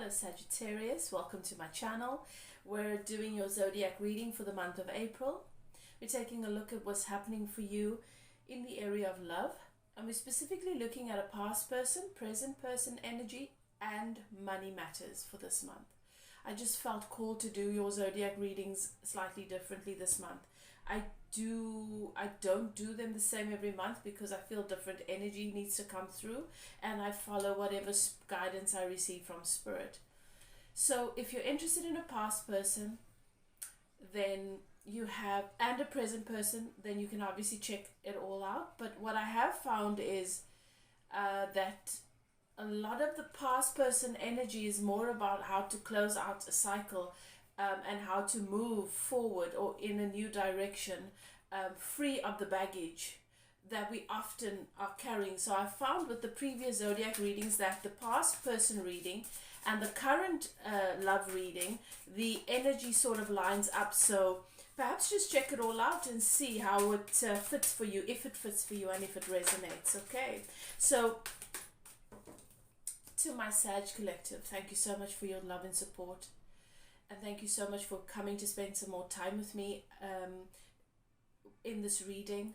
Hello Sagittarius, welcome to my channel. We're doing your zodiac reading for the month of April. We're taking a look at what's happening for you in the area of love, and we're specifically looking at a past person, present person energy, and money matters for this month. I just felt called to do your zodiac readings slightly differently this month. I don't do them the same every month because I feel different energy needs to come through, and I follow whatever guidance I receive from Spirit. So if you're interested in a past person, then you have, and a present person, then you can obviously check it all out. But what I have found is that a lot of the past person energy is more about how to close out a cycle, and how to move forward or in a new direction, free of the baggage that we often are carrying. So I found with the previous zodiac readings that the past person reading and the current love reading, the energy sort of lines up. So perhaps just check it all out and see how it fits for you, if it fits for you and if it resonates. Okay, so to my Sag Collective, thank you so much for your love and support. And thank you so much for coming to spend some more time with me in this reading.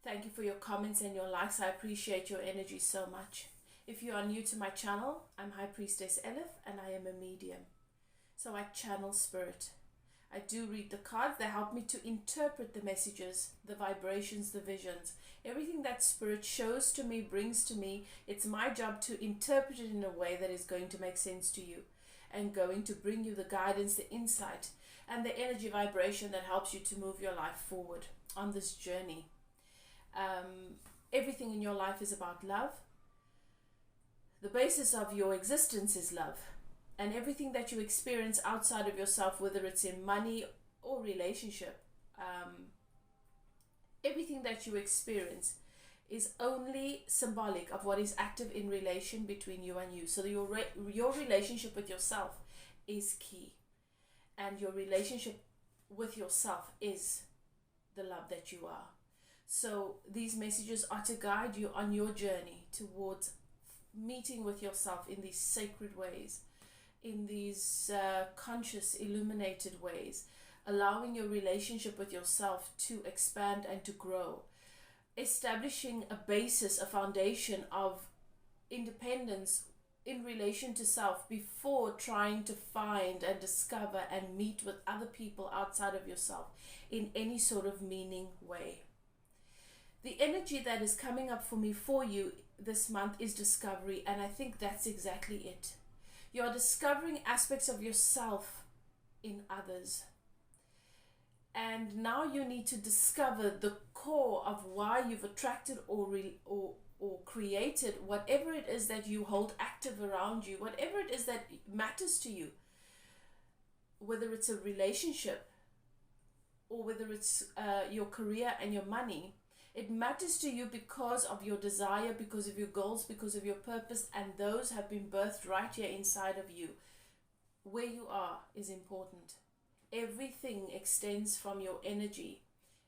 Thank you for your comments and your likes. I appreciate your energy so much. If you are new to my channel, I'm High Priestess Elif and I am a medium. So I channel spirit. I do read the cards. They help me to interpret the messages, the vibrations, the visions. Everything that spirit shows to me, brings to me, it's my job to interpret it in a way that is going to make sense to you, and going to bring you the guidance, the insight, and the energy vibration that helps you to move your life forward on this journey. Everything in your life is about love. The basis of your existence is love. And everything that you experience outside of yourself, whether it's in money or relationship, everything that you experience is only symbolic of what is active in relation between you and you. So your relationship with yourself is key. And your relationship with yourself is the love that you are. So these messages are to guide you on your journey towards meeting with yourself in these sacred ways, in these conscious, illuminated ways, allowing your relationship with yourself to expand and to grow. Establishing a basis, a foundation of independence in relation to self before trying to find and discover and meet with other people outside of yourself in any sort of meaning way. The energy that is coming up for me for you this month is discovery, and I think that's exactly it. You are discovering aspects of yourself in others. And now you need to discover the core of why you've attracted or created whatever it is that you hold active around you, whatever it is that matters to you, whether it's a relationship or whether it's your career and your money. It matters to you because of your desire, because of your goals, because of your purpose, and those have been birthed right here inside of you. Where you are is important. Everything extends from your energy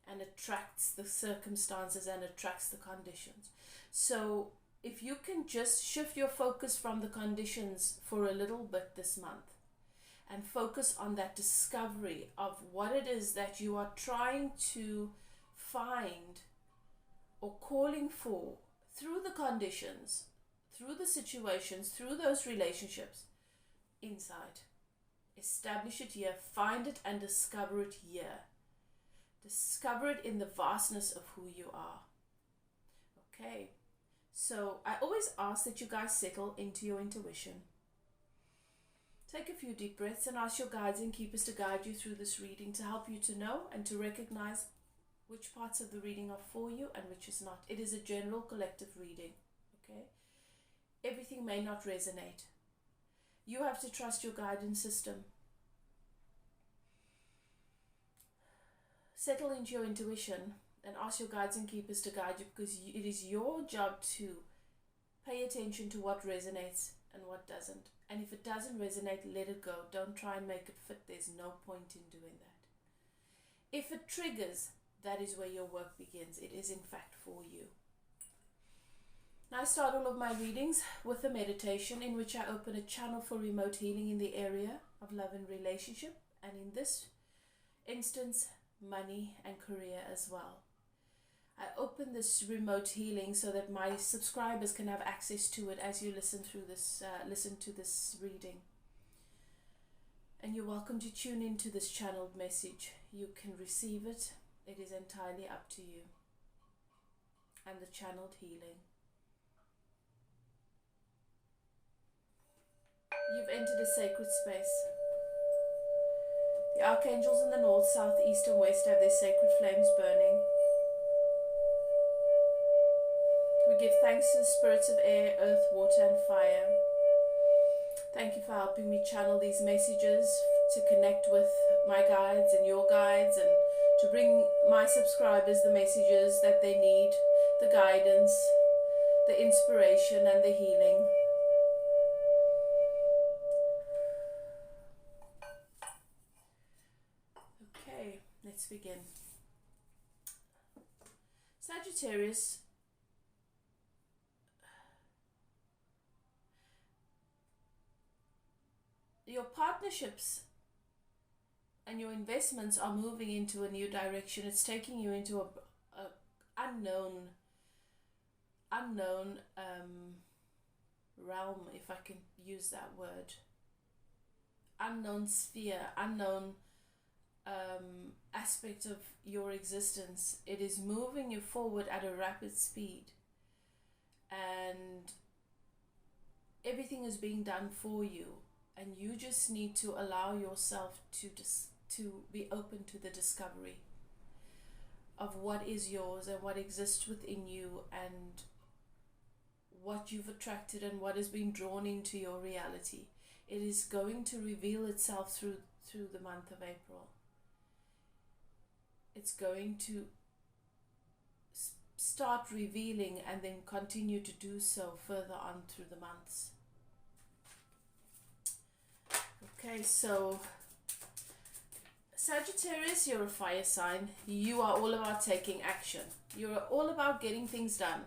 and attracts the circumstances and attracts the conditions. So if you can just shift your focus from the conditions for a little bit this month and focus on that discovery of what it is that you are trying to find or calling for through the conditions, through the situations, through those relationships, inside. Establish it here, find it and discover it here. Discover it in the vastness of who you are. Okay, so I always ask that you guys settle into your intuition. Take a few deep breaths and ask your guides and keepers to guide you through this reading, to help you to know and to recognize which parts of the reading are for you and which is not. It is a general collective reading, okay? Everything may not resonate. You have to trust your guidance system. Settle into your intuition and ask your guides and keepers to guide you, because it is your job to pay attention to what resonates and what doesn't. And if it doesn't resonate, let it go. Don't try and make it fit. There's no point in doing that. If it triggers, that is where your work begins. It is in fact for you. Now I start all of my readings with a meditation in which I open a channel for remote healing in the area of love and relationship, and in this instance, money and career as well. I open this remote healing so that my subscribers can have access to it as you listen to this reading. And you're welcome to tune into this channeled message. You can receive it. It is entirely up to you. And the channeled healing. You've entered a sacred space. The archangels in the north, south, east and west have their sacred flames burning. We give thanks to the spirits of air, earth, water and fire. Thank you for helping me channel these messages, to connect with my guides and your guides, and to bring my subscribers the messages that they need, the guidance, the inspiration and the healing. Okay, let's begin. Sagittarius, your partnerships and your investments are moving into a new direction. It's taking you into a unknown realm, if I can use that word. Unknown sphere, unknown aspect of your existence. It is moving you forward at a rapid speed, and everything is being done for you, and you just need to allow yourself to be open to the discovery of what is yours and what exists within you, and what you've attracted and what has been drawn into your reality. It is going to reveal itself through the month of April. It's going to start revealing and then continue to do so further on through the months. Okay, so Sagittarius, you're a fire sign. You are all about taking action. You're all about getting things done.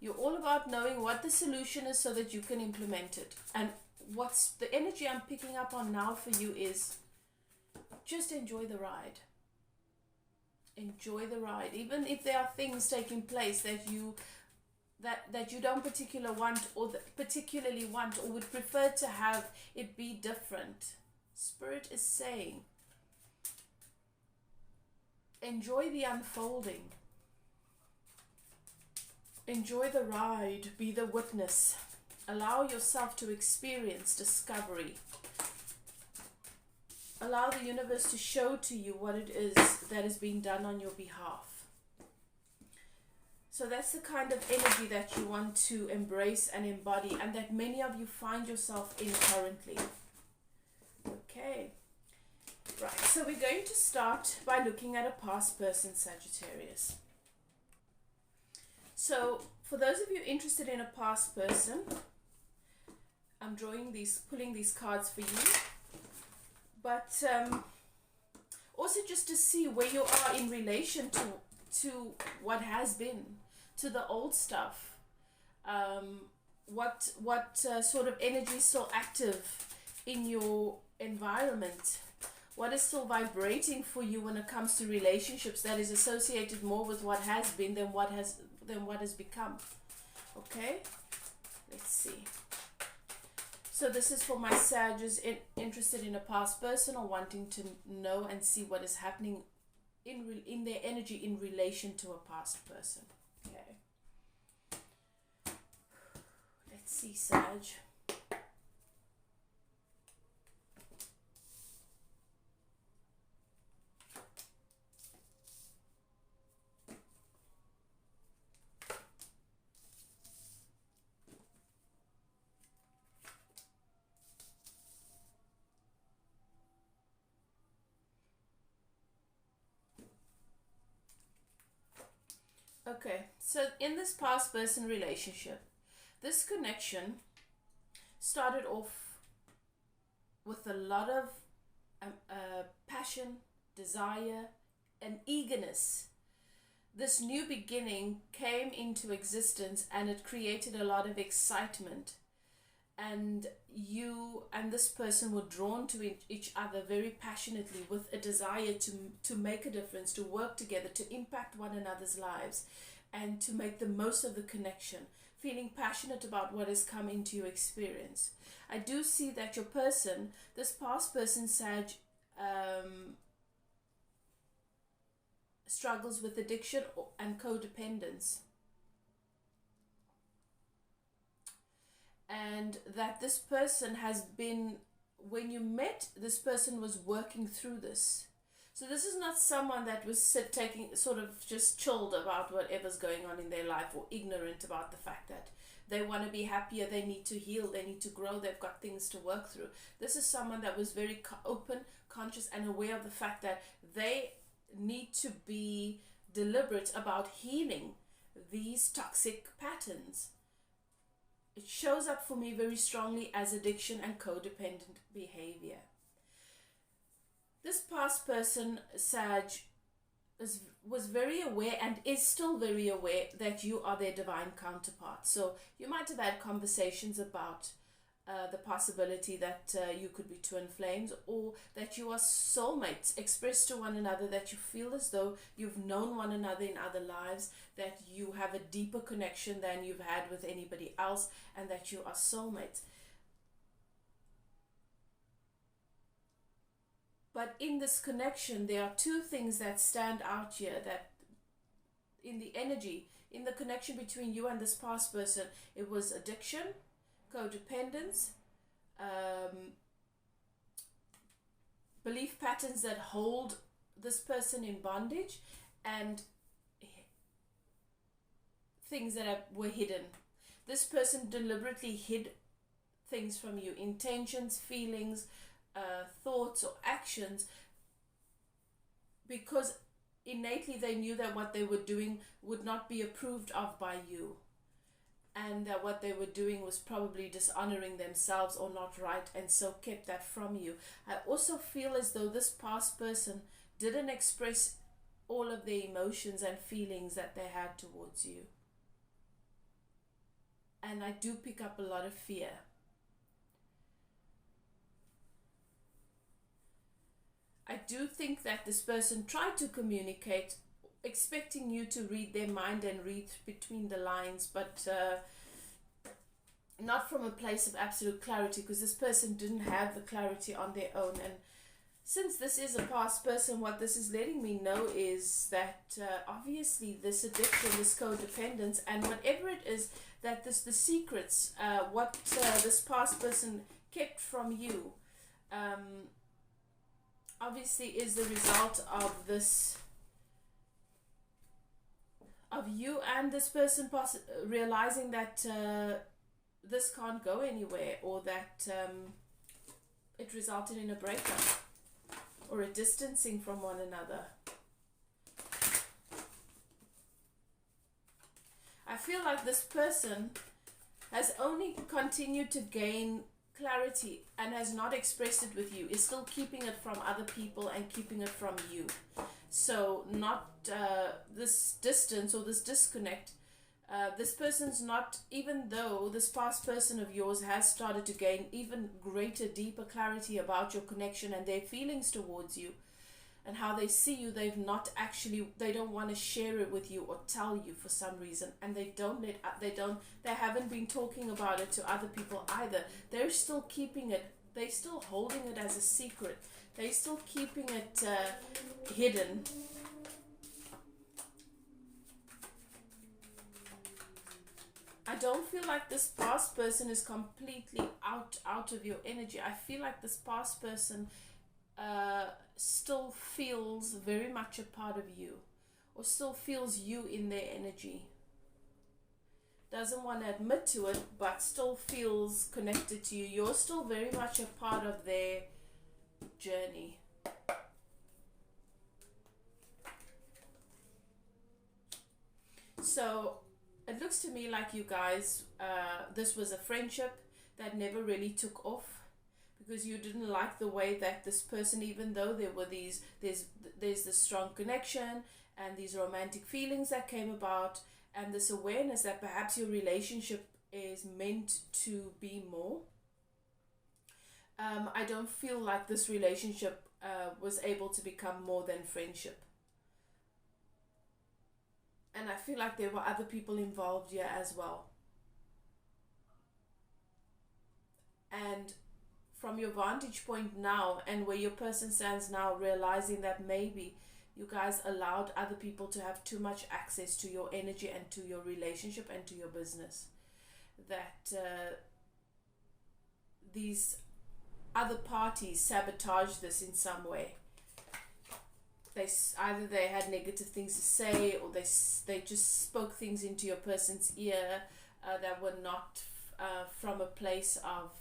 You're all about knowing what the solution is so that you can implement it. And what's the energy I'm picking up on now for you is just enjoy the ride. Enjoy the ride. Even if there are things taking place that you don't particularly want or would prefer to have it be different. Spirit is saying, enjoy the unfolding. Enjoy the ride. Be the witness. Allow yourself to experience discovery. Allow the universe to show to you what it is that is being done on your behalf. So that's the kind of energy that you want to embrace and embody, and that many of you find yourself in currently. Okay. Right, so we're going to start by looking at a past person, Sagittarius. So for those of you interested in a past person, I'm pulling these cards for you. But also just to see where you are in relation to what has been, to the old stuff. What sort of energy is still active in your environment? What is still vibrating for you when it comes to relationships that is associated more with what has been than what has become? Okay, let's see. So this is for my Sagittarius interested in a past person or wanting to know and see what is happening in their energy in relation to a past person. Okay. Let's see, Sag. Okay, so in this past person relationship, this connection started off with a lot of passion, desire, and eagerness this new beginning came into existence and it created a lot of excitement, and you and this person were drawn to each other very passionately with a desire to make a difference, to work together, to impact one another's lives, and to make the most of the connection, feeling passionate about what has come into your experience. I do see that your person, this past person, Sag, struggles with addiction and codependence. And that this person has been, when you met, this person was working through this. So this is not someone that was taking, sort of just chilled about whatever's going on in their life, or ignorant about the fact that they want to be happier, they need to heal, they need to grow, they've got things to work through. This is someone that was very open, conscious, and aware of the fact that they need to be deliberate about healing these toxic patterns. It shows up for me very strongly as addiction and codependent behavior. This past person, Sag, was very aware and is still very aware that you are their divine counterpart. So you might have had conversations about the possibility that you could be twin flames, or that you are soulmates. Express to one another that you feel as though you've known one another in other lives, that you have a deeper connection than you've had with anybody else, and that you are soulmates. But in this connection, there are two things that stand out here, that in the energy, in the connection between you and this past person, it was addiction, codependence, belief patterns that hold this person in bondage, and things that were hidden. This person deliberately hid things from you, intentions, feelings, thoughts or actions, because innately they knew that what they were doing would not be approved of by you, and that what they were doing was probably dishonoring themselves or not right, and so kept that from you. I also feel as though this past person didn't express all of the emotions and feelings that they had towards you. And I do pick up a lot of fear. I do think that this person tried to communicate, expecting you to read their mind and read between the lines, but not from a place of absolute clarity, because this person didn't have the clarity on their own. And since this is a past person, what this is letting me know is that obviously this addiction, this codependence, and whatever it is, that the secrets, what this past person kept from you, obviously is the result of this, of you and this person realizing that this can't go anywhere, or that it resulted in a breakup or a distancing from one another. I feel like this person has only continued to gain clarity and has not expressed it with you, is still keeping it from other people and keeping it from you. So not this distance or this disconnect, this person's not, even though this past person of yours has started to gain even greater, deeper clarity about your connection and their feelings towards you and how they see you, they don't want to share it with you or tell you for some reason, and they haven't been talking about it to other people either. They're still keeping it, they're still holding it as a secret, they're still keeping it hidden. I don't feel like this past person is completely out of your energy. I feel like this past person still feels very much a part of you, or still feels you in their energy. Doesn't want to admit to it, but still feels connected to you. You're still very much a part of their journey. So it looks to me like you guys, this was a friendship that never really took off, because you didn't like the way that this person, even though there were there's this strong connection and these romantic feelings that came about, and this awareness that perhaps your relationship is meant to be more. I don't feel like this relationship was able to become more than friendship. And I feel like there were other people involved here as well. And from your vantage point now, and where your person stands now, realizing that maybe you guys allowed other people to have too much access to your energy and to your relationship and to your business, that these other parties sabotage this in some way. Either they had negative things to say, or they just spoke things into your person's ear that were not from a place of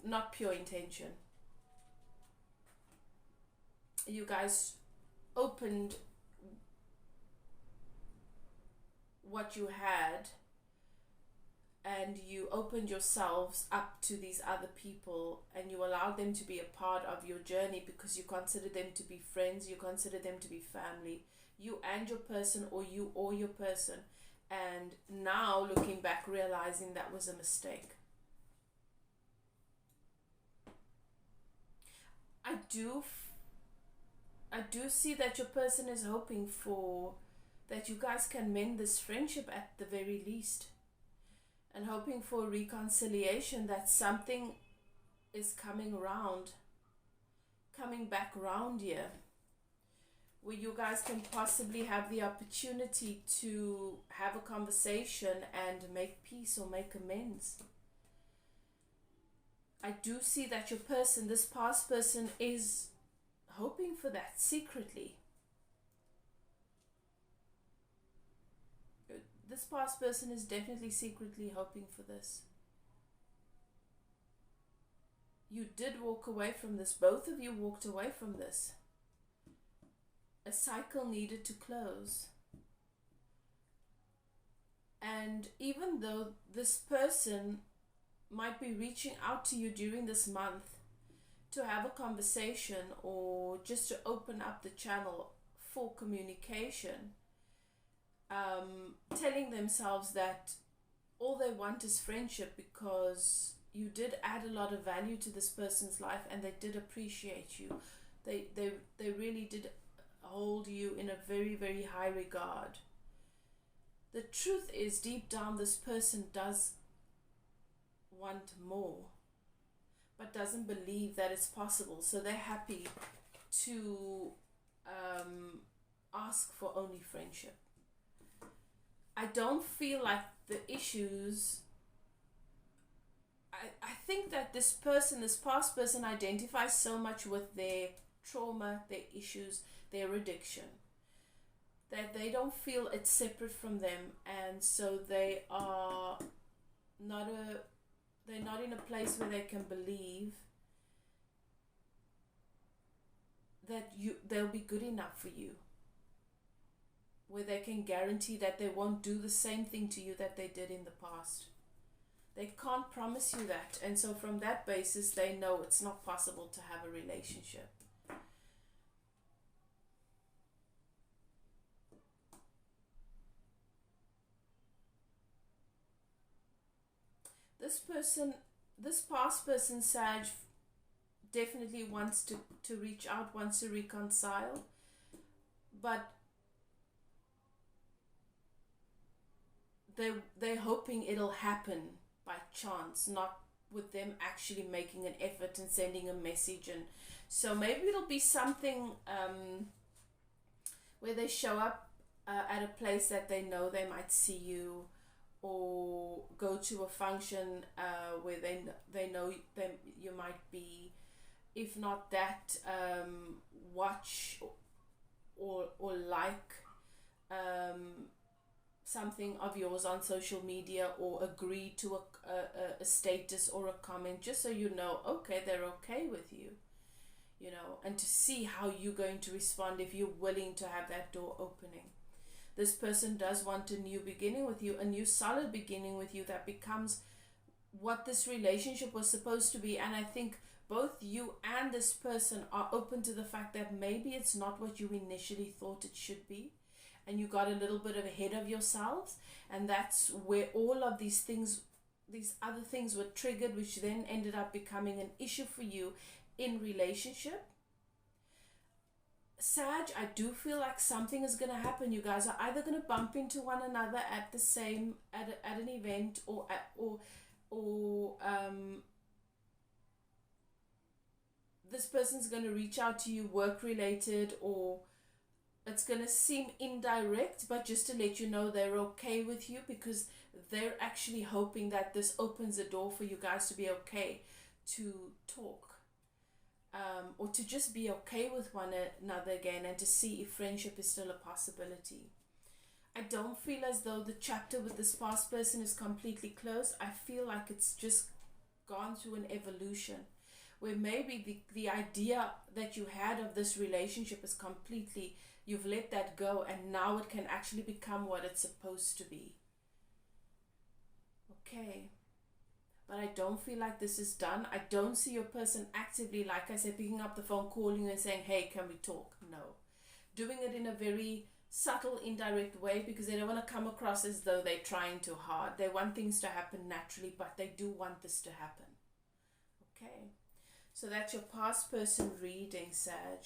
not pure intention. You guys opened what you had, and you opened yourselves up to these other people, and you allowed them to be a part of your journey because you consider them to be friends, you consider them to be family, you and your person, or you or your person. And now looking back, realizing that was a mistake. I do see that your person is hoping for that you guys can mend this friendship at the very least, and hoping for reconciliation, that something is coming back round here, where you guys can possibly have the opportunity to have a conversation and make peace or make amends. I do see that your person, this past person, is hoping for that secretly. This past person is definitely secretly hoping for this. You did walk away from this. Both of you walked away from this. A cycle needed to close. And even though this person might be reaching out to you during this month to have a conversation, or just to open up the channel for communication, telling themselves that all they want is friendship, because you did add a lot of value to this person's life, and they did appreciate you. They really did hold you in a very, very high regard. The truth is, deep down, this person does want more, but doesn't believe that it's possible. So they're happy to ask for only friendship. I don't feel like the issues, I think that this person, this past person, identifies so much with their trauma, their issues, their addiction, that they don't feel it's separate from them, and so they're not in a place where they can believe that they'll be good enough for you, where they can guarantee that they won't do the same thing to you that they did in the past. They can't promise you that, and so from that basis they know it's not possible to have a relationship. This past person, Sag, definitely wants to reach out, wants to reconcile, but they're hoping it'll happen by chance, not with them actually making an effort and sending a message. And so maybe it'll be something where they show up at a place that they know they might see you, or go to a function where they know you might be. If not that, watch or like something of yours on social media, or agree to a status or a comment, just so you know, okay, they're okay with you, and to see how you're going to respond if you're willing to have that door opening. This person does want a new beginning with you, a new solid beginning with you that becomes what this relationship was supposed to be. And I think both you and this person are open to the fact that maybe it's not what you initially thought it should be, and you got a little bit of ahead of yourselves, and that's where all of these things, these other things were triggered, which then ended up becoming an issue for you in relationship. Sag, I do feel like something is going to happen. You guys are either going to bump into one another at the same at an event, or this person's going to reach out to you work related, or it's going to seem indirect, but just to let you know they're okay with you, because they're actually hoping that this opens a door for you guys to be okay to talk. Or to just be okay with one another again, and to see if friendship is still a possibility. I don't feel as though the chapter with this past person is completely closed. I feel like it's just gone through an evolution, where maybe the idea that you had of this relationship is completely, you've let that go, and now it can actually become what it's supposed to be. Okay. But I don't feel like this is done. I don't see your person actively, like I said, picking up the phone, calling you and saying, hey, can we talk? No. Doing it in a very subtle, indirect way, because they don't want to come across as though they're trying too hard. They want things to happen naturally, but they do want this to happen. Okay. So that's your past person reading, Sag.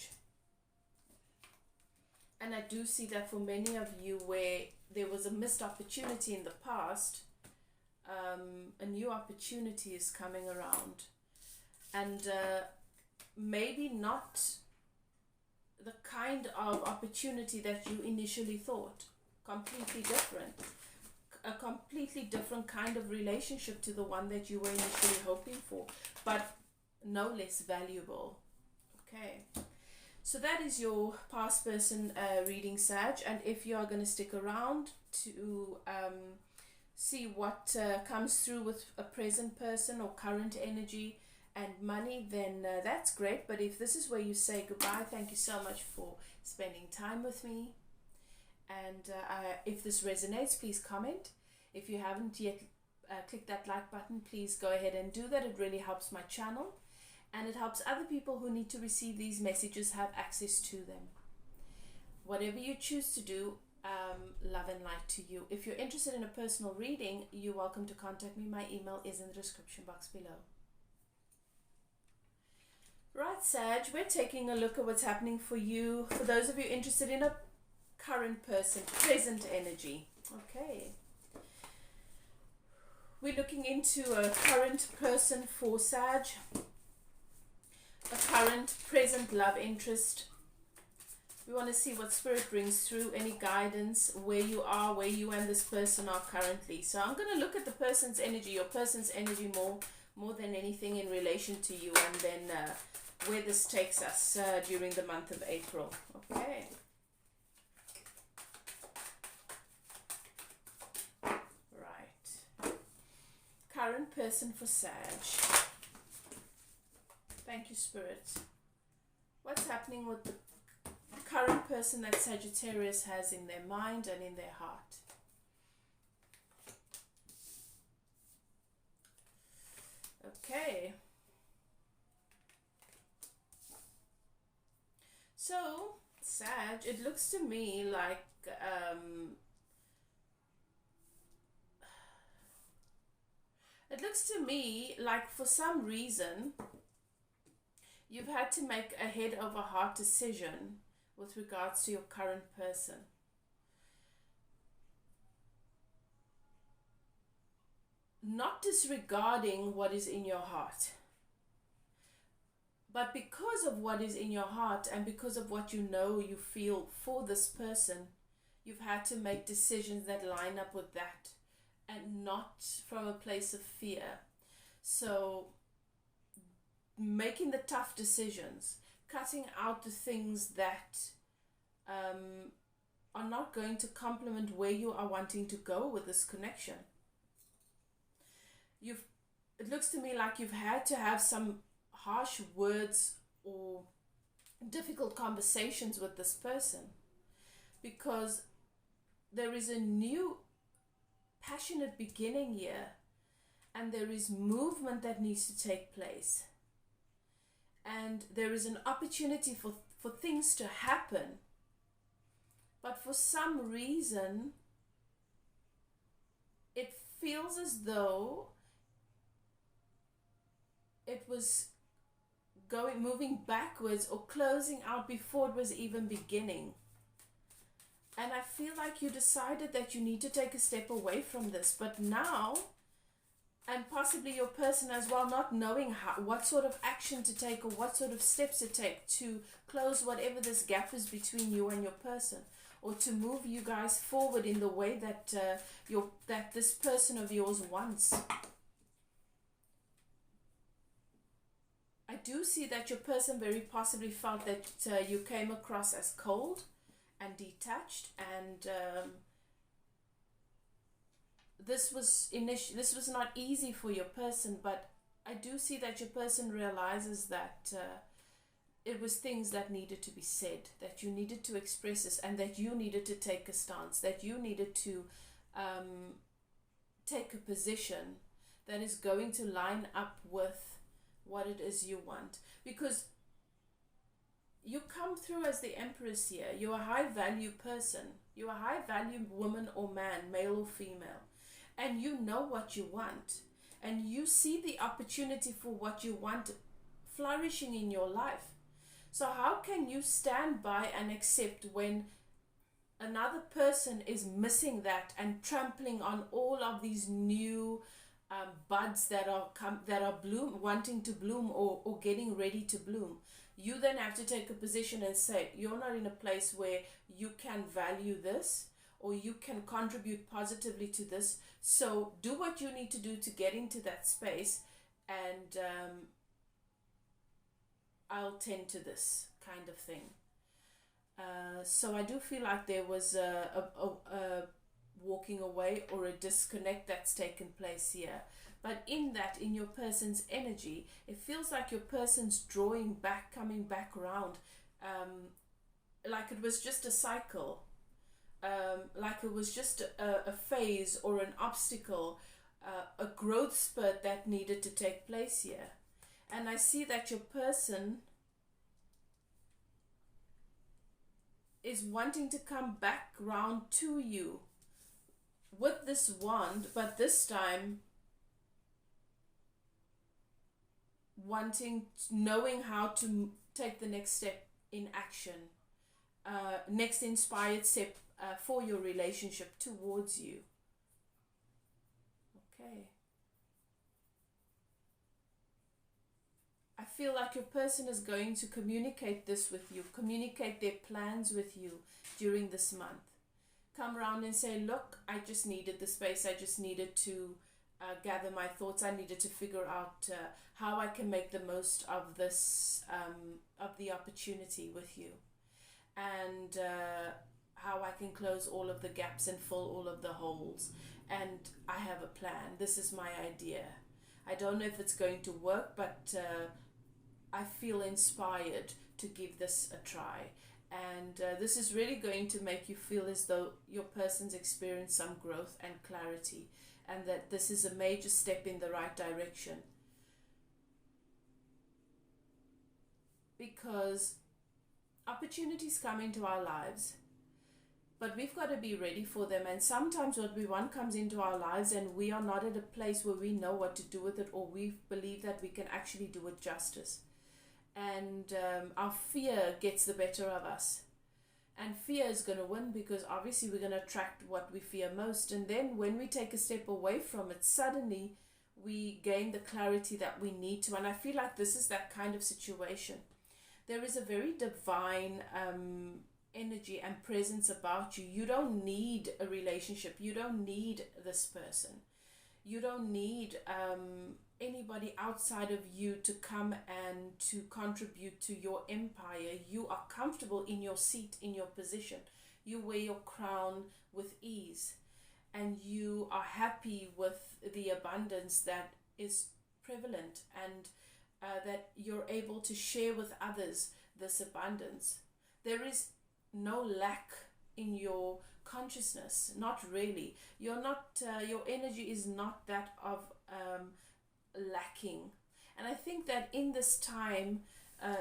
And I do see that for many of you, where there was a missed opportunity in the past, a new opportunity is coming around, and maybe not the kind of opportunity that you initially thought. Completely different, a completely different kind of relationship to the one that you were initially hoping for, but no less valuable. Okay, so that is your past person reading, Sag. And if you are going to stick around to see what comes through with a present person or current energy and money, then that's great. But if this is where you say goodbye, thank you so much for spending time with me. And if this resonates, please comment. If you haven't yet clicked that like button, please go ahead and do that. It really helps my channel, and it helps other people who need to receive these messages have access to them. Whatever you choose to do, love and light to you. If you're interested in a personal reading, you're welcome to contact me. My email is in the description box below. Right, Sag, we're taking a look at what's happening for you. For those of you interested in a current person, present energy. Okay. We're looking into a current person for Sag. A current, present love interest. We want to see what Spirit brings through, any guidance, where you are, where you and this person are currently. So I'm going to look at the person's energy, your person's energy more than anything in relation to you, and then where this takes us during the month of April. Okay. Right. Current person for Sag. Thank you, Spirit. What's happening with the current person that Sagittarius has in their mind and in their heart? Okay. So, Sag, it looks to me like for some reason you've had to make a head over heart decision with regards to your current person. Not disregarding what is in your heart, but because of what is in your heart and because of what you know you feel for this person, you've had to make decisions that line up with that, and not from a place of fear. So making the tough decisions, cutting out the things that are not going to complement where you are wanting to go with this connection. It looks to me like you've had to have some harsh words or difficult conversations with this person, because there is a new passionate beginning here, and there is movement that needs to take place. and there is an opportunity for things to happen. But for some reason, it feels as though it was moving backwards or closing out before it was even beginning. And I feel like you decided that you need to take a step away from this. But now, and possibly your person as well, not knowing what sort of action to take or what sort of steps to take to close whatever this gap is between you and your person, or to move you guys forward in the way that that this person of yours wants. I do see that your person very possibly felt that you came across as cold and detached, and this was not easy for your person, but I do see that your person realizes that it was things that needed to be said, that you needed to express this, and that you needed to take a stance, that you needed to take a position that is going to line up with what it is you want. Because you come through as the Empress here. You're a high value person. You're a high value woman or man, male or female. And you know what you want. And you see the opportunity for what you want flourishing in your life. So how can you stand by and accept when another person is missing that and trampling on all of these new buds that are wanting to bloom or getting ready to bloom? You then have to take a position and say, you're not in a place where you can value this or you can contribute positively to this. So do what you need to do to get into that space, and I'll tend to this kind of thing. So I do feel like there was a walking away or a disconnect that's taken place here. But in your person's energy, it feels like your person's drawing back, coming back around, like it was just a cycle, like it was just a phase or an obstacle, a growth spurt that needed to take place here. And I see that your person is wanting to come back round to you with this wand, but this time knowing how to take the next step in action, next inspired step for your relationship towards you. Okay. I feel like your person is going to communicate this with you, communicate their plans with you during this month. Come around and say, look, I just needed the space. I just needed to gather my thoughts. I needed to figure out how I can make the most of this, of the opportunity with you, and how I can close all of the gaps and fill all of the holes. And I have a plan. This is my idea. I don't know if it's going to work, but I feel inspired to give this a try. And this is really going to make you feel as though your person's experienced some growth and clarity, and that this is a major step in the right direction. Because opportunities come into our lives, but we've got to be ready for them. And sometimes what we want comes into our lives and we are not at a place where we know what to do with it, or we believe that we can actually do it justice. And our fear gets the better of us. And fear is going to win, because obviously we're going to attract what we fear most. And then when we take a step away from it, suddenly we gain the clarity that we need to. And I feel like this is that kind of situation. There is a very divine energy and presence about you. You don't need a relationship. You don't need this person. You don't need anybody outside of you to come and to contribute to your empire. You are comfortable in your seat, in your position. You wear your crown with ease, and you are happy with the abundance that is prevalent, and that you're able to share with others this abundance. There is no lack in your consciousness, not really. You're not, your energy is not that of lacking. And I think that in this time,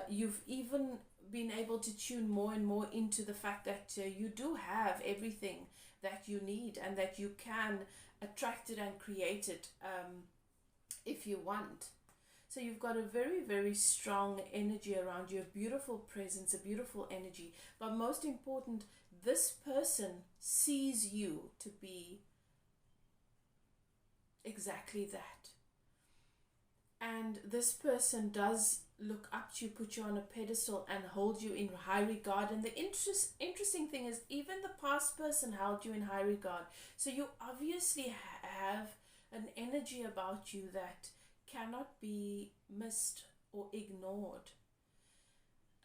you've even been able to tune more and more into the fact that you do have everything that you need, and that you can attract it and create it if you want. So you've got a very, very strong energy around you, a beautiful presence, a beautiful energy. But most important, this person sees you to be exactly that. And this person does look up to you, put you on a pedestal, and hold you in high regard. And the interesting thing is, even the past person held you in high regard. So you obviously have an energy about you that cannot be missed or ignored.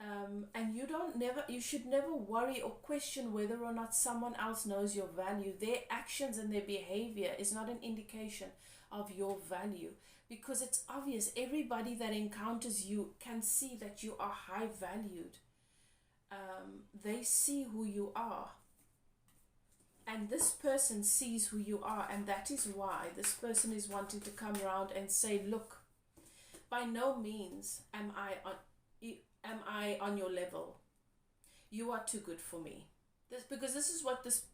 And you should never worry or question whether or not someone else knows your value. Their actions and their behavior is not an indication of your value, because it's obvious. Everybody that encounters you can see that you are high valued. They see who you are, and this person sees who you are, and that is why this person is wanting to come around and say, look, by no means am I on your level. You are too good for me. Because this is what this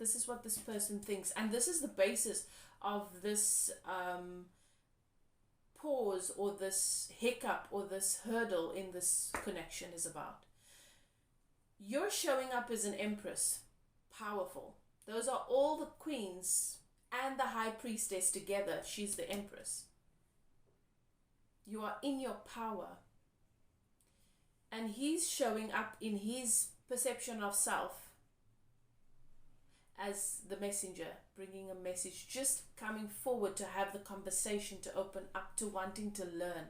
this is what this person thinks, and this is the basis of this pause, or this hiccup, or this hurdle in this connection is about. You're showing up as an empress, powerful. Those are all the queens and the high priestess together. She's the empress. You are in your power. And he's showing up in his perception of self as the messenger, bringing a message, just coming forward to have the conversation, to open up, to wanting to learn,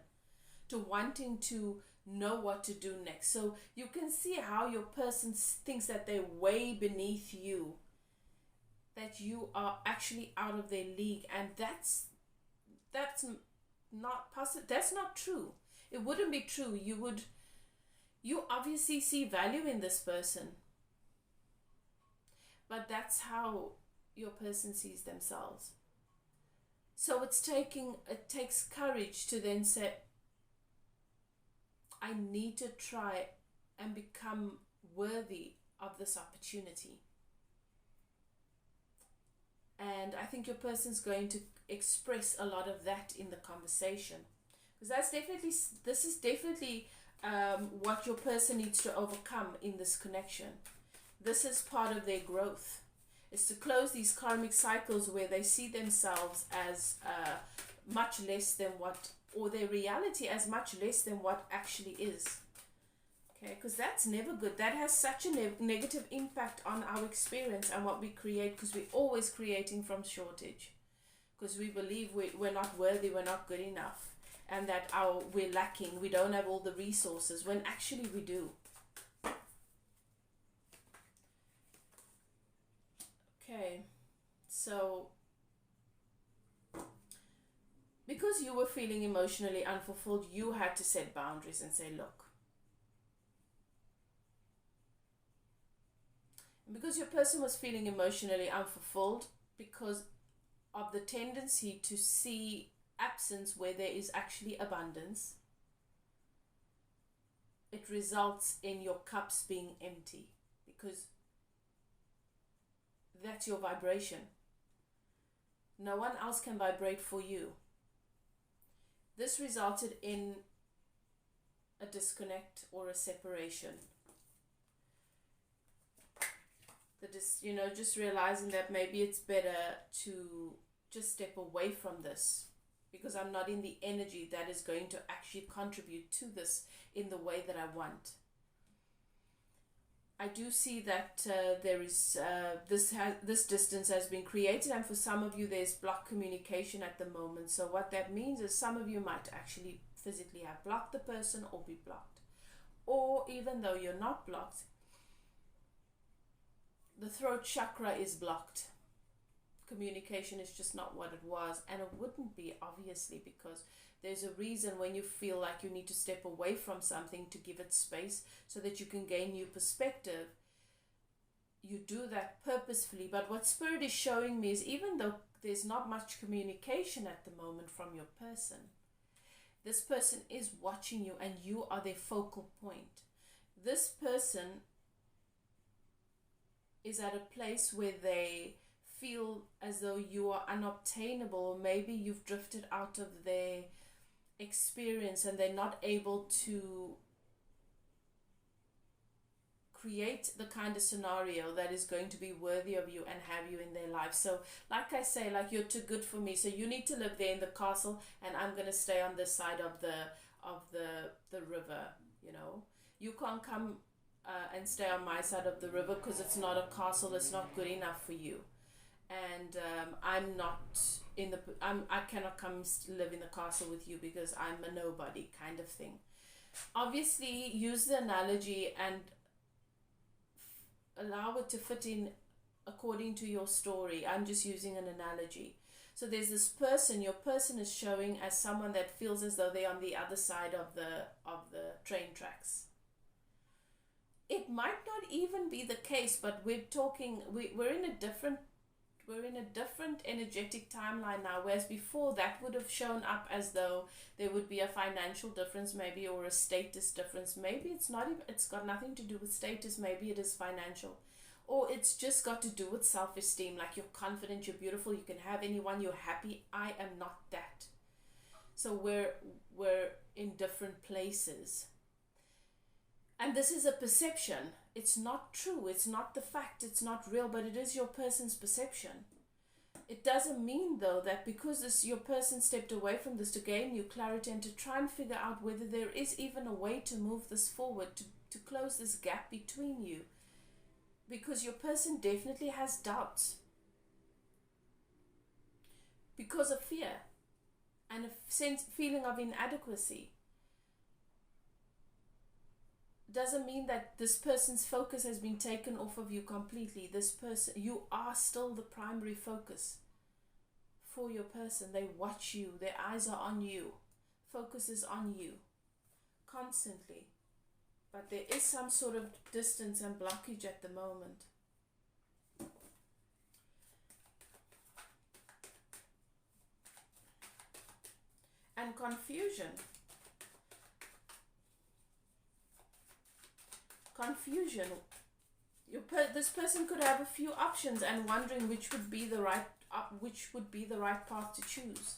to wanting to know what to do next. So you can see how your person thinks that they're way beneath you, that you are actually out of their league, and that's not possible. That's not true. It wouldn't be true. You obviously see value in this person, but that's how your person sees themselves. So it takes courage to then say, I need to try and become worthy of this opportunity. And I think your person's going to express a lot of that in the conversation, because this is definitely what your person needs to overcome in this connection. This is part of their growth, is to close these karmic cycles where they see themselves as much less than what, or their reality as much less than what actually is. Okay, because that's never good. That has such a negative impact on our experience and what we create, because we're always creating from shortage, because we believe we're not worthy, we're not good enough, and that we're lacking, we don't have all the resources, when actually we do. Okay, so because you were feeling emotionally unfulfilled, you had to set boundaries and say, look. And because your person was feeling emotionally unfulfilled, because of the tendency to see absence where there is actually abundance, it results in your cups being empty, because that's your vibration. No one else can vibrate for you. This resulted in a disconnect or a separation. Just realizing that maybe it's better to just step away from this, because I'm not in the energy that is going to actually contribute to this in the way that I want. I do see that there is this distance has been created, and for some of you there's blocked communication at the moment. So what that means is some of you might actually physically have blocked the person or be blocked. Or even though you're not blocked, the throat chakra is blocked. Communication is just not what it was, and it wouldn't be, obviously, because there's a reason when you feel like you need to step away from something to give it space so that you can gain new perspective. You do that purposefully. But what Spirit is showing me is, even though there's not much communication at the moment from your person, This person is watching you and you are their focal point. This person is at a place where they feel as though you are unobtainable, or maybe you've drifted out of their experience and they're not able to create the kind of scenario that is going to be worthy of you and have you in their life. So like I say, like, you're too good for me, so you need to live there in the castle and I'm going to stay on this side of the river. You know, you can't come and stay on my side of the river because it's not a castle, it's not good enough for you. And I'm not in the I cannot come live in the castle with you because I'm a nobody, kind of thing. Obviously use the analogy and allow it to fit in according to your story. I'm just using an analogy. So there's this person, your person is showing as someone that feels as though they're on the other side of the train tracks. It might not even be the case, but we're in a different energetic timeline now, whereas before that would have shown up as though there would be a financial difference, maybe, or a status difference. Maybe it's not even, it's got nothing to do with status, maybe it is financial, or it's just got to do with self-esteem. Like, you're confident, you're beautiful, you can have anyone, you're happy. I am not that. So we're in different places, and this is a perception. It's not true, it's not the fact, it's not real, but it is your person's perception. It doesn't mean, though, that because your person stepped away from this to gain new clarity and to try and figure out whether there is even a way to move this forward, to close this gap between you. Because your person definitely has doubts. Because of fear and a feeling of inadequacy. Doesn't mean that this person's focus has been taken off of you completely. This person, you are still the primary focus for your person. They watch you, their eyes are on you, focus is on you constantly, but there is some sort of distance and blockage at the moment. And confusion. This person could have a few options and wondering which would be the right path to choose.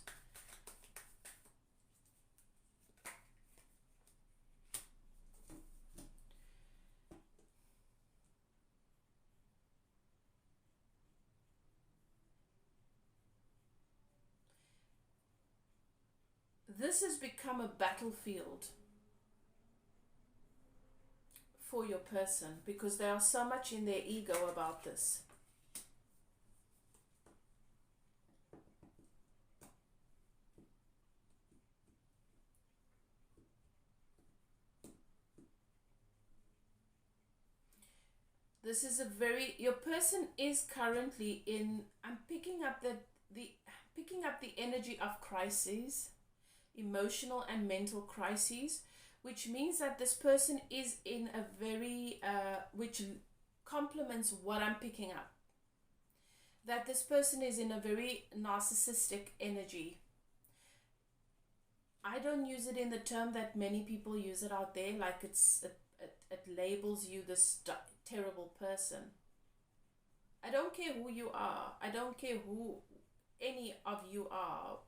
This has become a battlefield for your person because they are so much in their ego about this. This is your person is currently in, I'm picking up the energy of crises, emotional and mental crises, which means that this person is in a very, which complements what I'm picking up. That this person is in a very narcissistic energy. I don't use it in the term that many people use it out there, like it labels you this terrible person. I don't care who you are. I don't care who any of you are.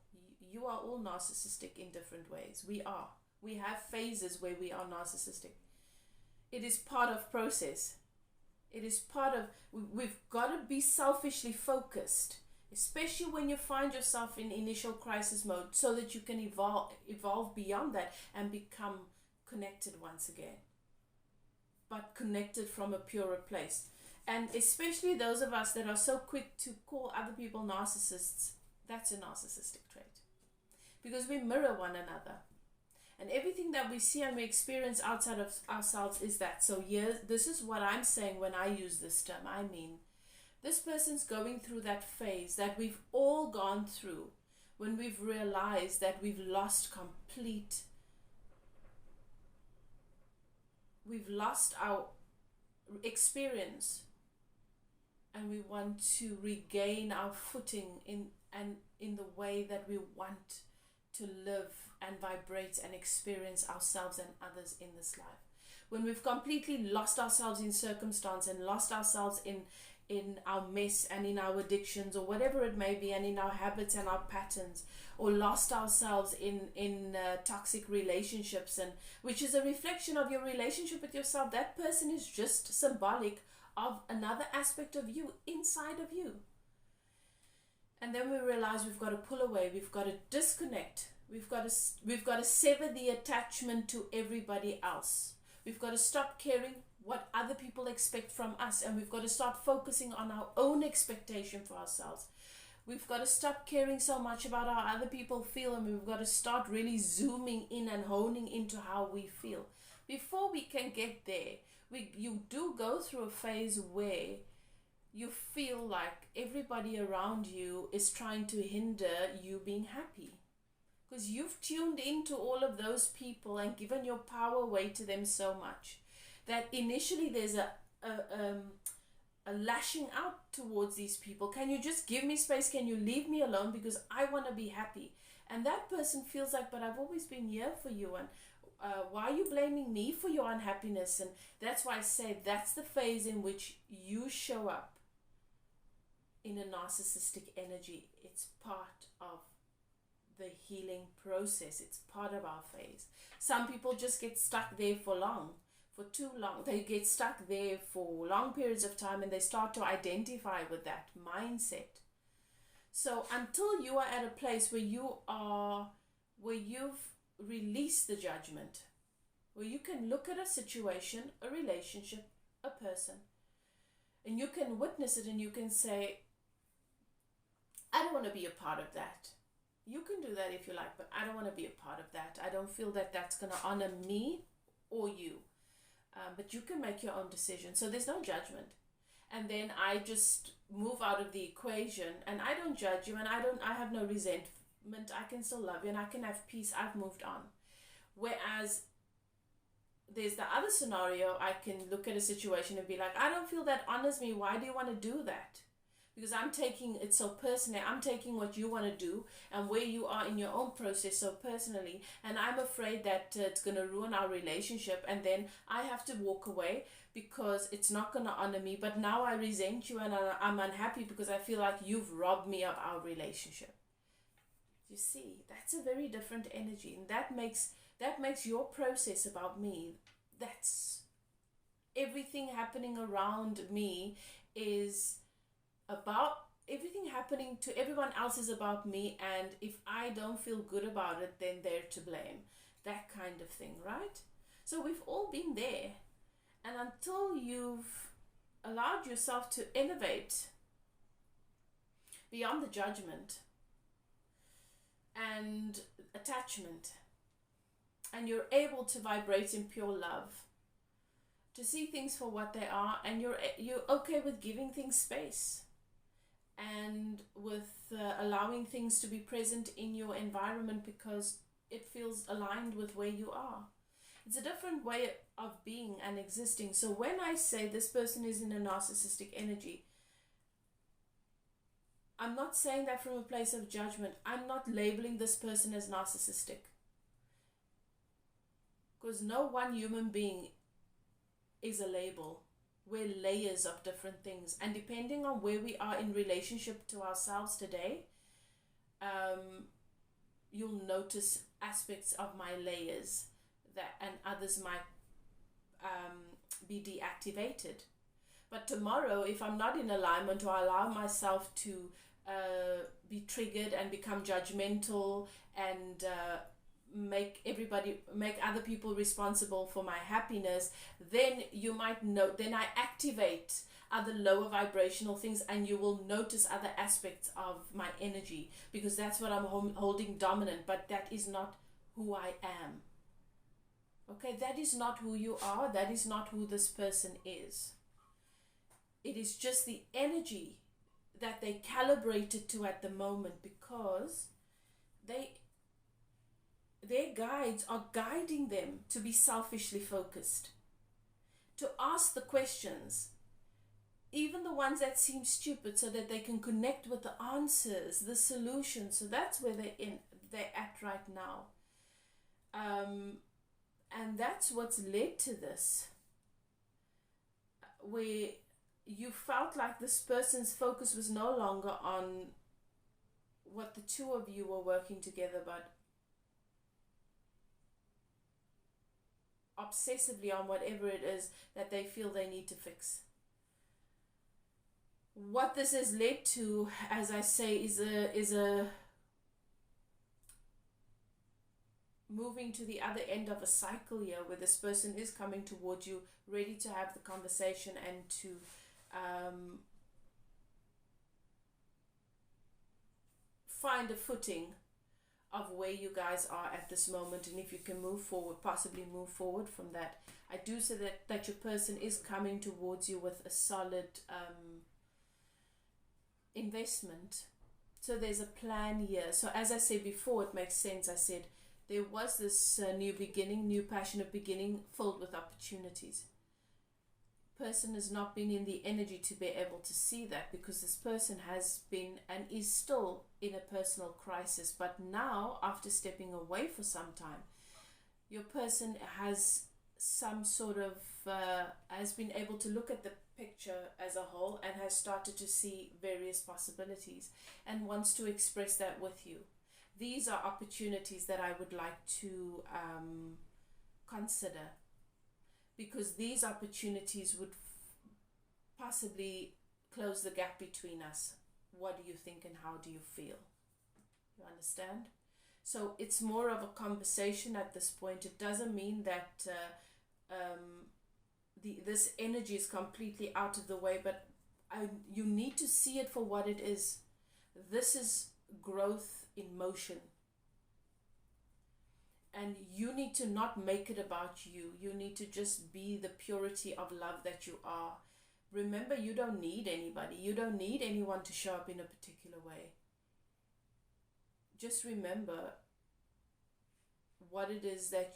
You are all narcissistic in different ways. We are. We have phases where we are narcissistic. It is part of process. It is part of, we've got to be selfishly focused, especially when you find yourself in initial crisis mode, so that you can evolve beyond that and become connected once again. But connected from a purer place. And especially those of us that are so quick to call other people narcissists, that's a narcissistic trait. Because we mirror one another. And everything that we see and we experience outside of ourselves is that. So here, this is what I'm saying when I use this term. I mean, this person's going through that phase that we've all gone through when we've realized that we've lost our experience, and we want to regain our footing in the way that we want to live and vibrate and experience ourselves and others in this life. When we've completely lost ourselves in circumstance and lost ourselves in our mess and in our addictions or whatever it may be, and in our habits and our patterns, or lost ourselves in toxic relationships, and which is a reflection of your relationship with yourself, that person is just symbolic of another aspect of you inside of you. And then we realize we've got to pull away, we've got to disconnect, we've got to sever the attachment to everybody else. We've got to stop caring what other people expect from us, and we've got to start focusing on our own expectation for ourselves. We've got to stop caring so much about how other people feel, and we've got to start really zooming in and honing into how we feel. Before we can get there, you do go through a phase where you feel like everybody around you is trying to hinder you being happy, because you've tuned into all of those people and given your power away to them so much that initially there's a lashing out towards these people. Can you just give me space? Can you leave me alone? Because I want to be happy. And that person feels like, but I've always been here for you, and why are you blaming me for your unhappiness? And that's why I say that's the phase in which you show up in a narcissistic energy. It's part of the healing process. It's part of our phase. Some people just get stuck there for too long. They get stuck there for long periods of time, and they start to identify with that mindset. So until you are at a place where you've released the judgment, where you can look at a situation, a relationship, a person, and you can witness it, and you can say, I don't want to be a part of that. You can do that if you like, but I don't want to be a part of that. I don't feel that that's going to honor me or you. But you can make your own decision. So there's no judgment. And then I just move out of the equation, and I don't judge you, and I have no resentment. I can still love you, and I can have peace. I've moved on. Whereas there's the other scenario. I can look at a situation and be like, I don't feel that honors me. Why do you want to do that? Because I'm taking it so personally. I'm taking what you want to do and where you are in your own process so personally. And I'm afraid that it's going to ruin our relationship. And then I have to walk away because it's not going to honor me. But now I resent you, and I'm unhappy because I feel like you've robbed me of our relationship. You see, that's a very different energy. And that makes your process about me. That's everything happening around me is about everything happening to everyone else is about me, and if I don't feel good about it, then they're to blame. That kind of thing, right? So we've all been there, and until you've allowed yourself to elevate beyond the judgment and attachment, and you're able to vibrate in pure love, to see things for what they are, and you're okay with giving things space, and with allowing things to be present in your environment because it feels aligned with where you are. It's a different way of being and existing. So when I say this person is in a narcissistic energy, I'm not saying that from a place of judgment. I'm not labeling this person as narcissistic, because no one human being is a label. We're layers of different things, and depending on where we are in relationship to ourselves today, you'll notice aspects of my layers that, and others might be deactivated. But tomorrow, if I'm not in alignment, or I allow myself to be triggered and become judgmental and make other people responsible for my happiness, then you might know, then I activate other lower vibrational things, and you will notice other aspects of my energy, because that's what I'm holding dominant. But that is not who I am. Okay, that is not who you are. That is not who this person is. It is just the energy that they calibrated to at the moment, because their guides are guiding them to be selfishly focused, to ask the questions, even the ones that seem stupid, so that they can connect with the answers, the solutions. So that's where they're at right now. And that's what's led to this, where you felt like this person's focus was no longer on what the two of you were working together, but obsessively on whatever it is that they feel they need to fix. What this has led to, as I say, is a moving to the other end of a cycle here, where this person is coming towards you, ready to have the conversation and to find a footing of where you guys are at this moment, and if you can move forward, possibly move forward from that. I do say that your person is coming towards you with a solid investment. So there's a plan here. So as I said before, it makes sense. I said there was this new beginning, new passionate beginning filled with opportunities. Person has not been in the energy to be able to see that, because this person has been and is still in a personal crisis. But now, after stepping away for some time, your person has some sort of has been able to look at the picture as a whole and has started to see various possibilities and wants to express that with you. These are opportunities that I would like to consider, because these opportunities would possibly close the gap between us. What do you think and how do you feel? You understand? So it's more of a conversation at this point. It doesn't mean that this energy is completely out of the way, but you need to see it for what it is. This is growth in motion. And you need to not make it about you. You need to just be the purity of love that you are. Remember, you don't need anybody. You don't need anyone to show up in a particular way. Just remember what it is that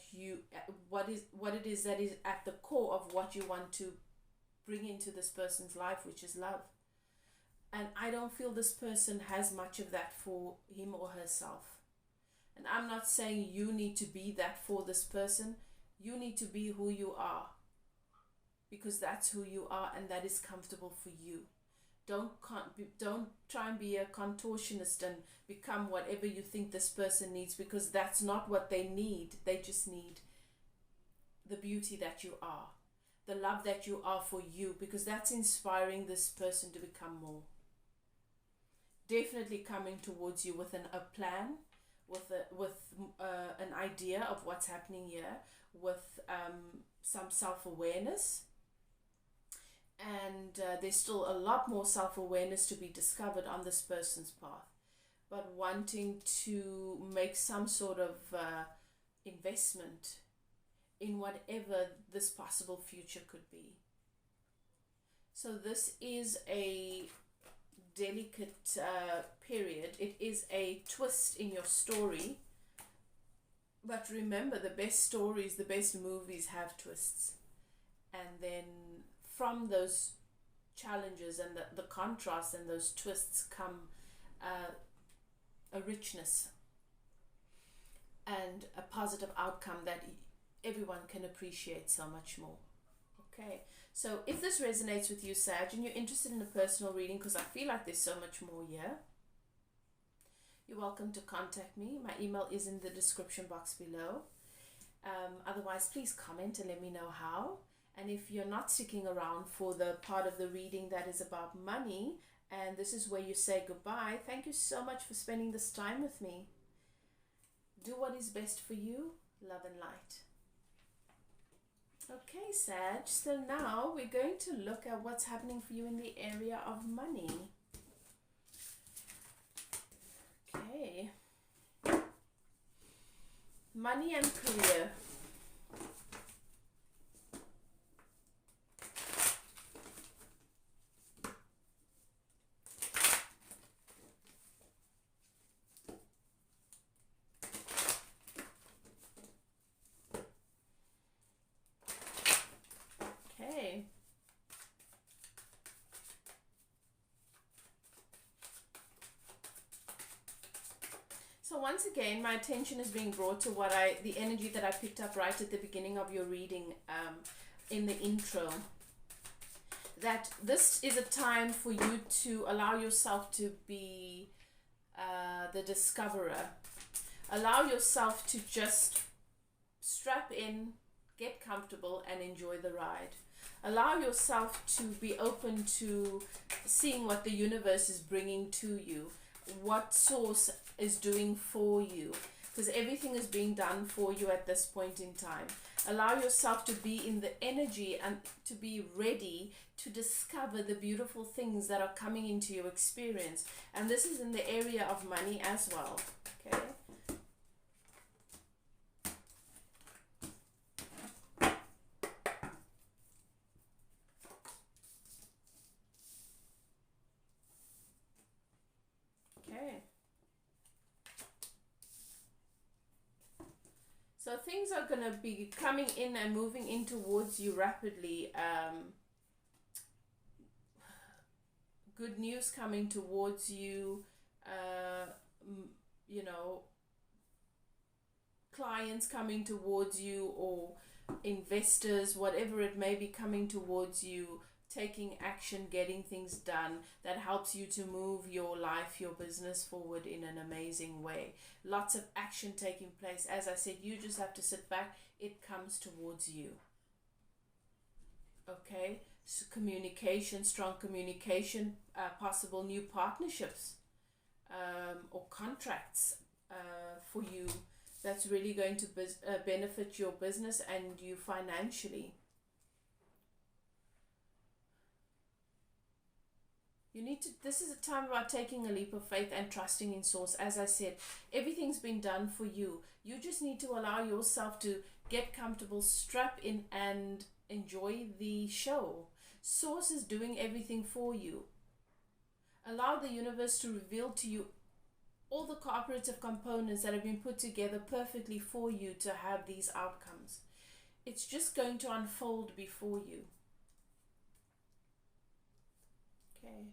what it is that is at the core of what you want to bring into this person's life, which is love. And I don't feel this person has much of that for him or herself. And I'm not saying you need to be that for this person. You need to be who you are, because that's who you are and that is comfortable for you. Don't try and be a contortionist and become whatever you think this person needs, because that's not what they need. They just need the beauty that you are, the love that you are for you, because that's inspiring this person to become more. Definitely coming towards you with a plan, with an idea of what's happening here, with some self-awareness. And there's still a lot more self-awareness to be discovered on this person's path, but wanting to make some sort of investment in whatever this possible future could be. So this is a delicate period. It is a twist in your story, but remember, the best stories, the best movies have twists, and then from those challenges and the contrast and those twists come a richness and a positive outcome that everyone can appreciate so much more. Okay, so if this resonates with you, Sag, and you're interested in a personal reading, because I feel like there's so much more here, you're welcome to contact me. My email is in the description box below. Otherwise, please comment and let me know how. And if you're not sticking around for the part of the reading that is about money, and this is where you say goodbye, thank you so much for spending this time with me. Do what is best for you. Love and light. Okay, Sag, so now we're going to look at what's happening for you in the area of money. Okay. Money and career. once again, my attention is being brought to the energy that I picked up right at the beginning of your reading, in the intro. That this is a time for you to allow yourself to be the discoverer. Allow yourself to just strap in, get comfortable, and enjoy the ride. Allow yourself to be open to seeing what the universe is bringing to you, what source is doing for you, because everything is being done for you at this point in time. Allow yourself to be in the energy and to be ready to discover the beautiful things that are coming into your experience. And this is in the area of money as well. Okay. So things are going to be coming in and moving in towards you rapidly. Good news coming towards you. You know, clients coming towards you, or investors, whatever it may be, coming towards you, taking action, getting things done that helps you to move your life, your business forward in an amazing way. Lots of action taking place. As I said, you just have to sit back. It comes towards you. Okay? So communication, strong communication, possible new partnerships or contracts for you. That's really going to benefit your business and you financially. This is a time about taking a leap of faith and trusting in source. As I said, everything's been done for you. You just need to allow yourself to get comfortable, strap in, and enjoy the show. Source is doing everything for you. Allow the universe to reveal to you all the cooperative components that have been put together perfectly for you to have these outcomes. It's just going to unfold before you. Okay.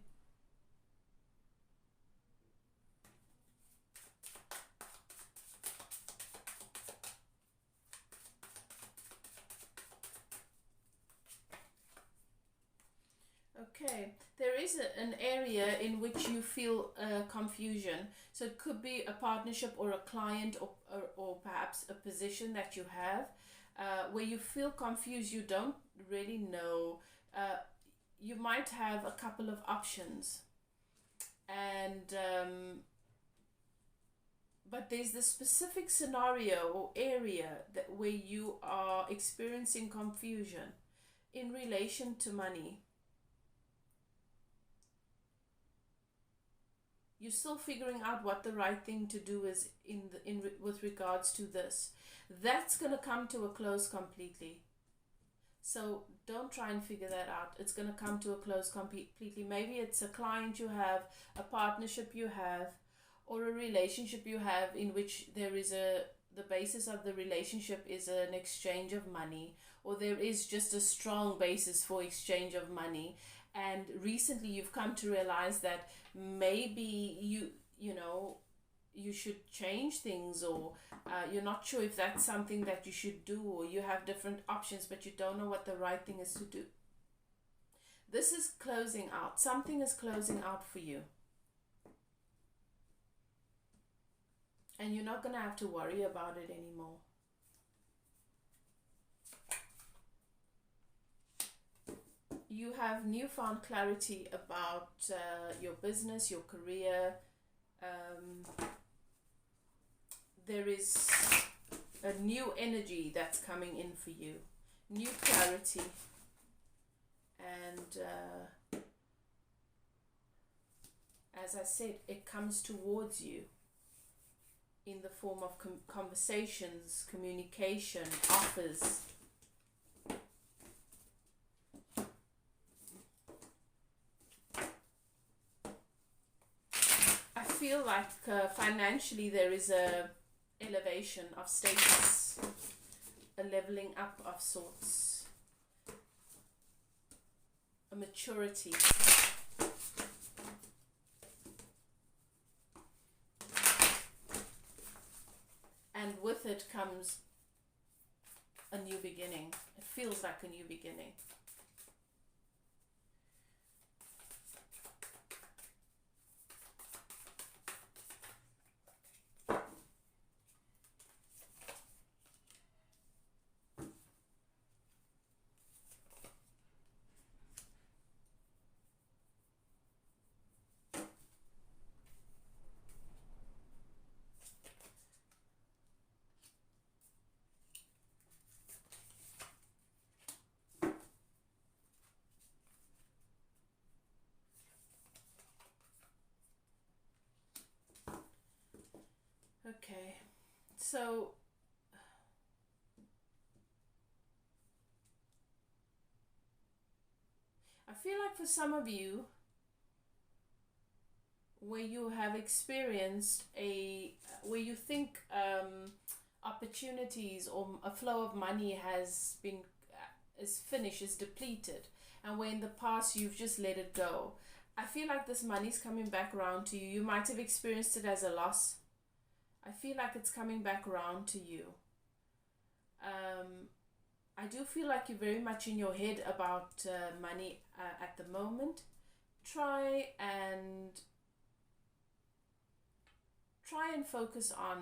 Okay, there is an area in which you feel confusion. So it could be a partnership or a client or perhaps a position that you have where you feel confused. You don't really know. You might have a couple of options. And but there's the specific scenario or area where you are experiencing confusion in relation to money. You're still figuring out what the right thing to do is with regards to this. That's going to come to a close completely. So don't try and figure that out. It's going to come to a close completely. Maybe it's a client you have, a partnership you have, or a relationship you have in which there is the basis of the relationship is an exchange of money, or there is just a strong basis for exchange of money. And recently you've come to realize that maybe you should change things, or you're not sure if that's something that you should do, or you have different options but you don't know what the right thing is to do. This is closing out. Something is closing out for you. And you're not going to have to worry about it anymore. You have newfound clarity about your business, your career. There is a new energy that's coming in for you. New clarity. And as I said, it comes towards you in the form of conversations, communication, offers. I feel like financially there is a elevation of status, a leveling up of sorts, a maturity. with it comes a new beginning. It feels like a new beginning. Okay, so I feel like for some of you, where you have experienced where you think opportunities or a flow of money has been, is finished, is depleted, and where in the past you've just let it go. I feel like this money's coming back around to you. You might have experienced it as a loss. I feel like it's coming back around to you. I do feel like you're very much in your head about money at the moment. Try and focus on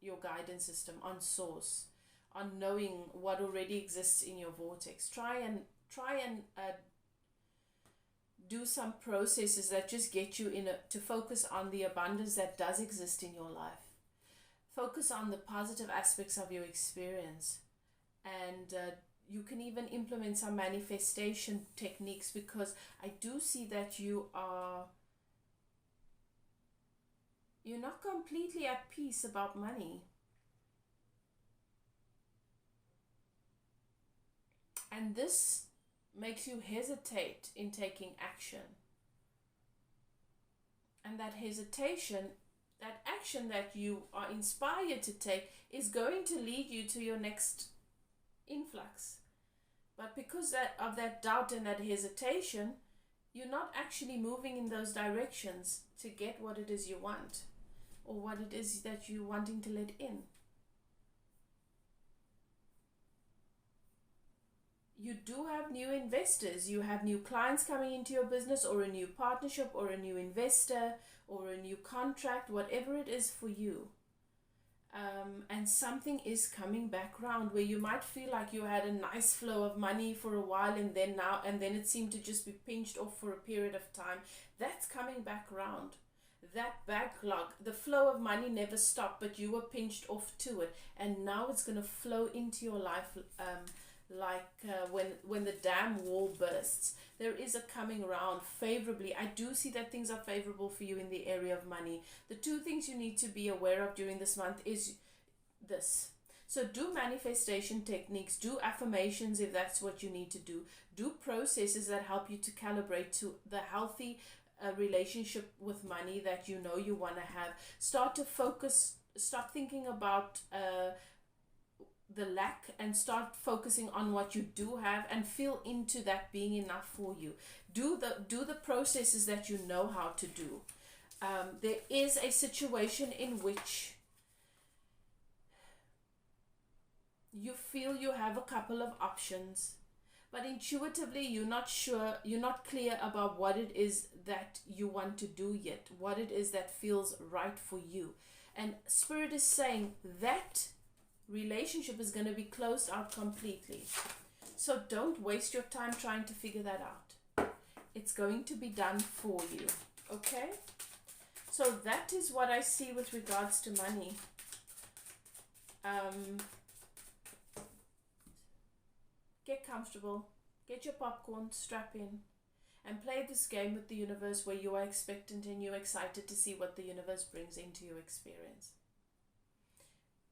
your guidance system, on source, on knowing what already exists in your vortex. Try and do some processes that just get you to focus on the abundance that does exist in your life. Focus on the positive aspects of your experience, and you can even implement some manifestation techniques, because I do see that you're not completely at peace about money. And this makes you hesitate in taking action. And that hesitation, that action that you are inspired to take, is going to lead you to your next influx. But because of that doubt and that hesitation, you're not actually moving in those directions to get what it is you want, or what it is that you're wanting to let in. You do have new investors, you have new clients coming into your business, or a new partnership, or a new investor, or a new contract, whatever it is for you. And something is coming back round, where you might feel like you had a nice flow of money for a while, and then it seemed to just be pinched off for a period of time. That's coming back round. That backlog, the flow of money never stopped, but you were pinched off to it, and now it's going to flow into your life when the dam wall bursts. There is a coming around favorably. I do see that things are favorable for you in the area of money. The two things you need to be aware of during this month is this. So do manifestation techniques, do affirmations if that's what you need to do. Do processes that help you to calibrate to the healthy relationship with money that you know you want to have. Start to focus, stop thinking about the lack, and start focusing on what you do have, and feel into that being enough for you. Do the processes that you know how to do. There is a situation in which you feel you have a couple of options, but intuitively you're not sure, you're not clear about what it is that you want to do yet, what it is that feels right for you. And Spirit is saying that relationship is going to be closed out completely. So don't waste your time trying to figure that out. It's going to be done for you. Okay? So that is what I see with regards to money. Get comfortable, get your popcorn, strap in, and play this game with the universe, where you are expectant and you're excited to see what the universe brings into your experience.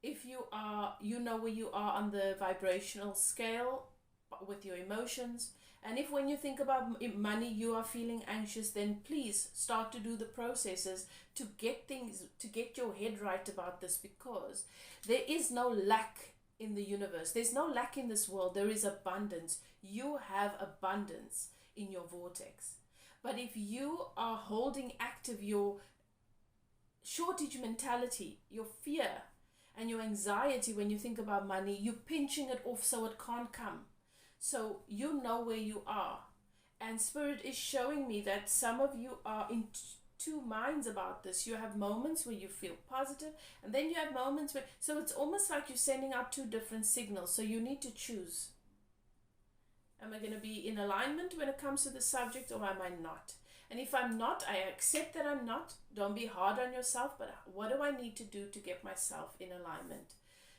If you know where you are on the vibrational scale with your emotions, and if when you think about money you are feeling anxious, then please start to do the processes to get your head right about this, because there is no lack in the universe. There's no lack in this world. There is abundance. You have abundance in your vortex. But if you are holding active your shortage mentality, your fear, And your anxiety, when you think about money, you're pinching it off so it can't come. So you know where you are. And Spirit is showing me that some of you are in two minds about this. You have moments where you feel positive, and then you have moments where, so it's almost like you're sending out two different signals. So you need to choose. Am I going to be in alignment when it comes to the subject, or am I not? And if I'm not, I accept that I'm not. Don't be hard on yourself, but what do I need to do to get myself in alignment?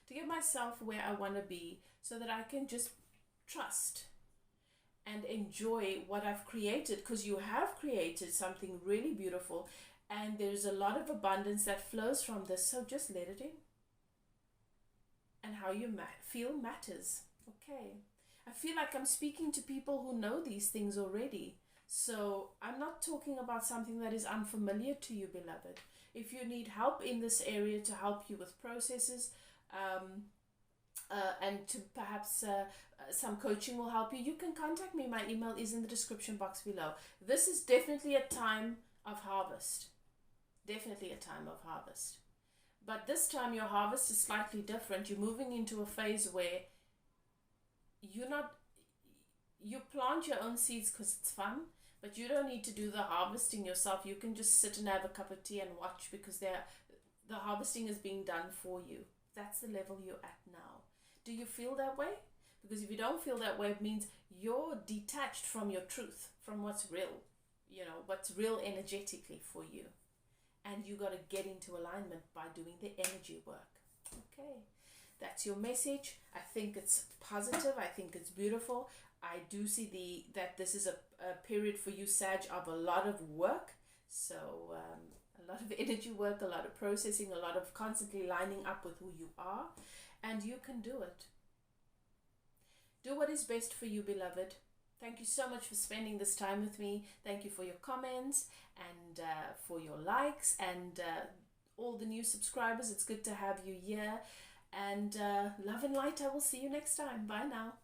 To get myself where I want to be, so that I can just trust and enjoy what I've created, because you have created something really beautiful, and there's a lot of abundance that flows from this. So just let it in. And how you feel matters. Okay. I feel like I'm speaking to people who know these things already. So I'm not talking about something that is unfamiliar to you, beloved. If you need help in this area to help you with processes, and to perhaps some coaching will help you, you can contact me. My email is in the description box below. This is definitely a time of harvest. Definitely a time of harvest. But this time your harvest is slightly different. You're moving into a phase where you plant your own seeds because it's fun, but you don't need to do the harvesting yourself. You can just sit and have a cup of tea and watch, because the harvesting is being done for you. That's the level you're at now. Do you feel that way? Because if you don't feel that way, it means you're detached from your truth, from what's real, what's real energetically for you. And you got to get into alignment by doing the energy work. Okay, that's your message. I think it's positive. I think it's beautiful. I do see that this is a period for you, Sag, of a lot of work. So a lot of energy work, a lot of processing, a lot of constantly lining up with who you are. And you can do it. Do what is best for you, beloved. Thank you so much for spending this time with me. Thank you for your comments and for your likes and all the new subscribers. It's good to have you here. And love and light. I will see you next time. Bye now.